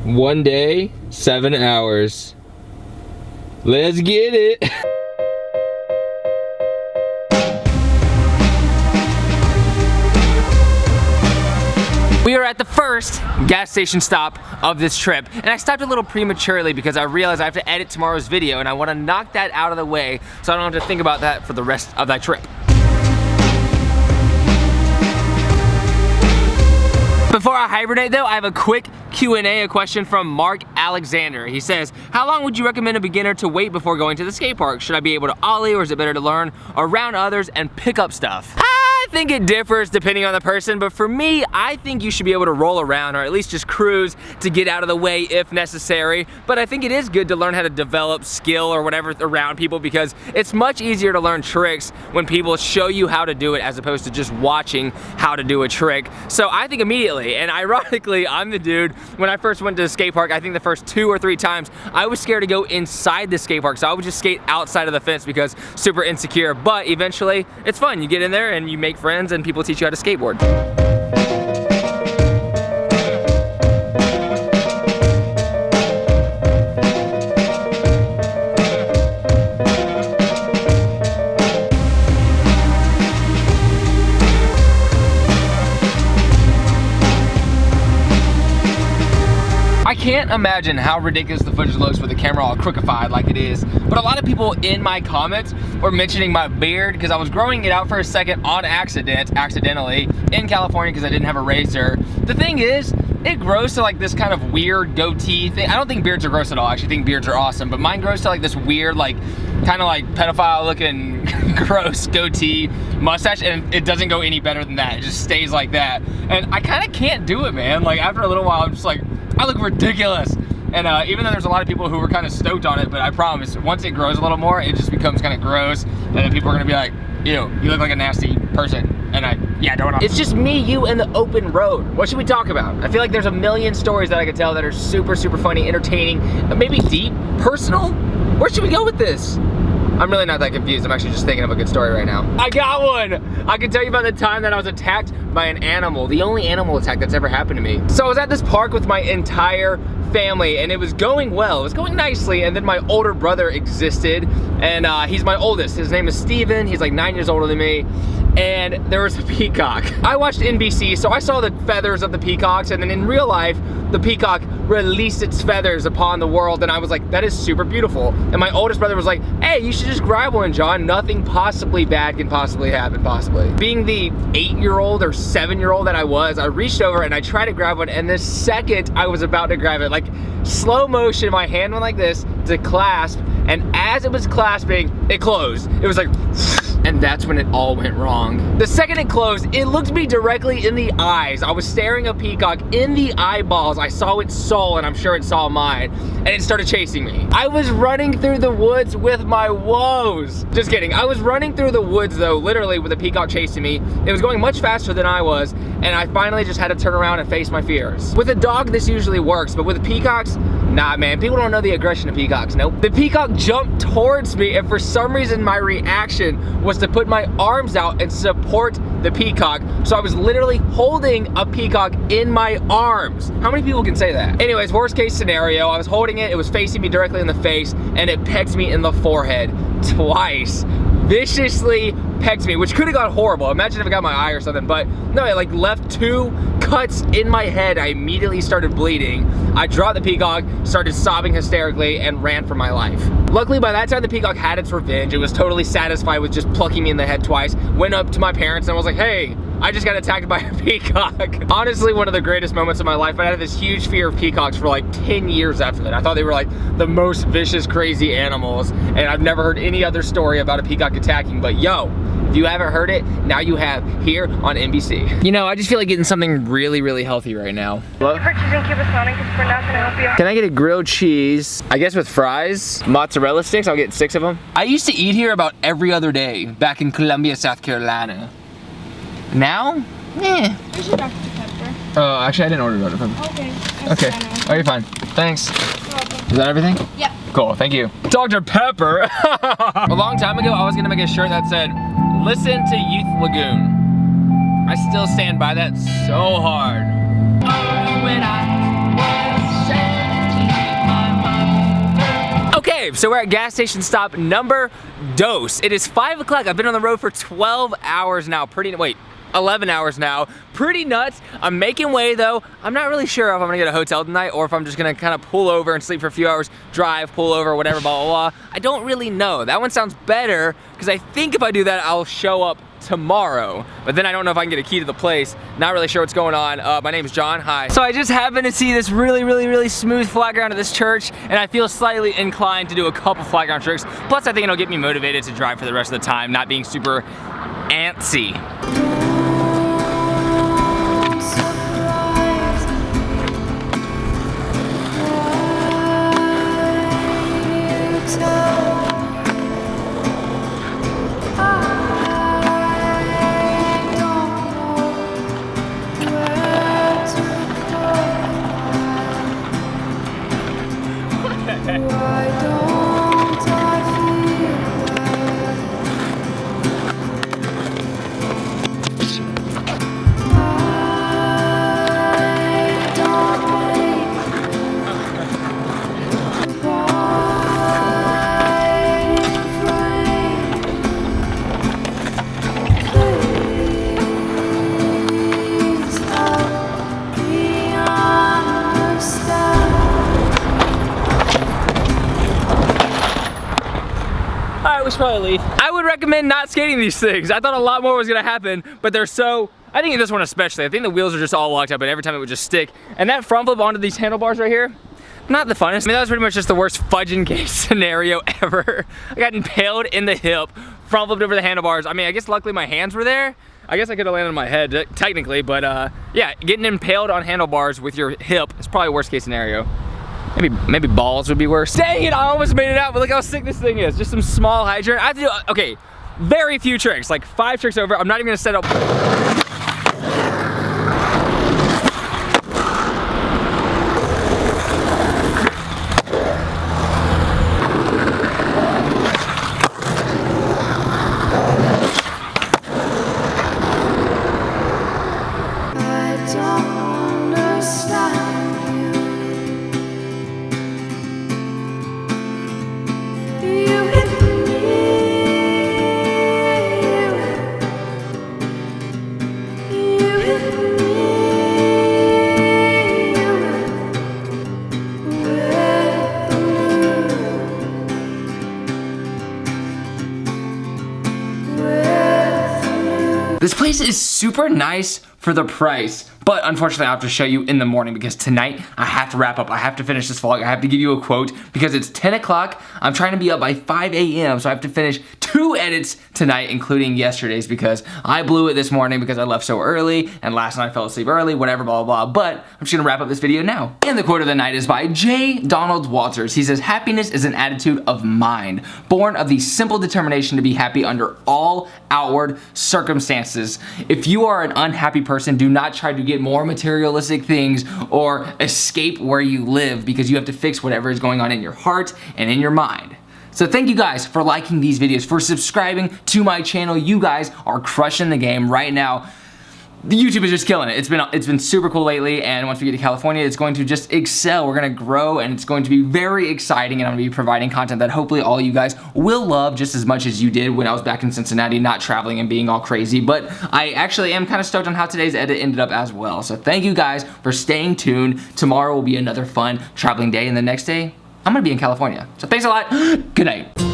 1 day, 7 hours. Let's get it. We are at the first gas station stop of this trip, and I stopped a little prematurely because I realized I have to edit tomorrow's video and I want to knock that out of the way so I don't have to think about that for the rest of that trip. Before I hibernate though, I have a quick Q&A, a question from Mark Alexander. He says, how long would you recommend a beginner to wait before going to the skate park? Should I be able to ollie, or is it better to learn around others and pick up stuff? I think it differs depending on the person, but for me, I think you should be able to roll around or at least just cruise to get out of the way if necessary. But I think it is good to learn how to develop skill or whatever around people, because it's much easier to learn tricks when people show you how to do it as opposed to just watching how to do a trick. So I think immediately, and ironically, I'm the dude, when I first went to the skate park, I think the first 2 or 3 times, I was scared to go inside the skate park, so I would just skate outside of the fence because super insecure. But eventually, it's fun. You get in there and you make friends and people teach you how to skateboard. I can't imagine how ridiculous the footage looks with the camera all crookified like it is, but a lot of people in my comments were mentioning my beard because I was growing it out for a second on accidentally in California because I didn't have a razor. The thing is, it grows to like this kind of weird goatee thing. I don't think beards are gross at all. I actually think beards are awesome, but mine grows to like this weird, like kind of like pedophile looking gross goatee mustache, and it doesn't go any better than that. It just stays like that. And I kind of can't do it, man. Like after a little while, I'm just like, I look ridiculous. And even though there's a lot of people who were kind of stoked on it, but I promise, once it grows a little more, it just becomes kind of gross. And then people are gonna be like, ew, you look like a nasty person. And don't. It's just me, you, and the open road. What should we talk about? I feel like there's a million stories that I could tell that are super, super funny, entertaining, maybe deep, personal. Where should we go with this? I'm really not that confused. I'm actually just thinking of a good story right now. I got one! I can tell you about the time that I was attacked by an animal. The only animal attack that's ever happened to me. So I was at this park with my entire family, and it was going well. It was going nicely, and then my older brother existed, and he's my oldest. His name is Steven. He's like 9 years older than me. And there was a peacock. I watched NBC, so I saw the feathers of the peacocks, and then in real life, the peacock released its feathers upon the world, and I was like, that is super beautiful. And my oldest brother was like, hey, you should just grab one, John. Nothing possibly bad can possibly happen, possibly. Being the 8-year-old or 7-year-old that I was, I reached over and I tried to grab one, and the second I was about to grab it, like slow motion, my hand went like this to clasp, and as it was clasping, it closed. It was like, and that's when it all went wrong. The second it closed, it looked me directly in the eyes. I was staring a peacock in the eyeballs. I saw its soul, and I'm sure it saw mine, and it started chasing me. I was running through the woods with my woes. Just kidding. I was running through the woods though, literally with a peacock chasing me. It was going much faster than I was, and I finally just had to turn around and face my fears. With a dog, this usually works, but with peacocks, nah, man. People don't know the aggression of peacocks. Nope. The peacock jumped towards me, and for some reason, my reaction was to put my arms out and support the peacock. So I was literally holding a peacock in my arms. How many people can say that? Anyways, worst case scenario, I was holding it, it was facing me directly in the face, and it pecked me in the forehead twice. Viciously pecked me, which could have got horrible. Imagine if it got my eye or something, but no, it like left 2 cuts in my head. I immediately started bleeding. I dropped the peacock, started sobbing hysterically, and ran for my life. Luckily, by that time, the peacock had its revenge. It was totally satisfied with just plucking me in the head twice. Went up to my parents and was like, hey, I just got attacked by a peacock. Honestly, one of the greatest moments of my life. I had this huge fear of peacocks for like 10 years after that. I thought they were like the most vicious, crazy animals, and I've never heard any other story about a peacock attacking, but yo, if you haven't heard it, now you have here on NBC. You know, I just feel like getting something really, really healthy right now. Thank you for choosing Cubasonic. We're not gonna help you. Can I get a grilled cheese? I guess with fries, mozzarella sticks, I'll get 6 of them. I used to eat here about every other day back in Columbia, South Carolina. Now, There's your Dr. Pepper. Oh, actually I didn't order Dr. Pepper. Okay. Okay, oh, you're fine. Thanks. Is that everything? Yep. Cool, thank you. Dr. Pepper. A long time ago, I was gonna make a shirt that said, listen to Youth Lagoon. I still stand by that so hard. When I was Okay, so we're at gas station stop number dos. It is 5 o'clock. I've been on the road for 12 hours now. 11 hours now. Pretty nuts. I'm making way though. I'm not really sure if I'm gonna get a hotel tonight or if I'm just gonna kind of pull over and sleep for a few hours, drive, pull over, whatever, blah, blah, blah. I don't really know. That one sounds better because I think if I do that, I'll show up tomorrow. But then I don't know if I can get a key to the place. Not really sure what's going on. My name is John. Hi. So I just happened to see this really smooth flat ground of this church, and I feel slightly inclined to do a couple flat ground tricks. Plus, I think it'll get me motivated to drive for the rest of the time, not being super antsy. We should probably leave. I would recommend not skating these things. I thought a lot more was gonna happen, but they're so, I think this one especially, I think the wheels are just all locked up and every time it would just stick. And that front flip onto these handlebars right here, not the funnest. I mean, that was pretty much just the worst fudging case scenario ever. I got impaled in the hip, front flipped over the handlebars. I mean, I guess luckily my hands were there. I guess I could have landed on my head technically, but yeah, getting impaled on handlebars with your hip is probably worst case scenario. Maybe balls would be worse. Dang it, I almost made it out, but look how sick this thing is. Just some small hydrant. I have to do, okay, very few tricks, like 5 tricks over. I'm not even gonna set up. This place is super nice for the price, but unfortunately I have to show you in the morning because tonight I have to wrap up. I have to finish this vlog. I have to give you a quote because it's 10 o'clock. I'm trying to be up by 5 a.m. so I have to finish 2 edits tonight, including yesterday's because I blew it this morning because I left so early and last night I fell asleep early, whatever, blah, blah, blah. But I'm just gonna wrap up this video now. And the quote of the night is by J. Donald Walters. He says, "Happiness is an attitude of mind, born of the simple determination to be happy under all outward circumstances. If you are an unhappy person, do not try to get more materialistic things or escape where you live because you have to fix whatever is going on in your heart and in your mind." So thank you guys for liking these videos, for subscribing to my channel. You guys are crushing the game right now. The YouTube is just killing it. It's been super cool lately, and once we get to California, it's going to just excel. We're gonna grow, and it's going to be very exciting, and I'm gonna be providing content that hopefully all you guys will love just as much as you did when I was back in Cincinnati, not traveling and being all crazy. But I actually am kind of stoked on how today's edit ended up as well. So thank you guys for staying tuned. Tomorrow will be another fun traveling day, and the next day, I'm gonna be in California. So thanks a lot. Good night.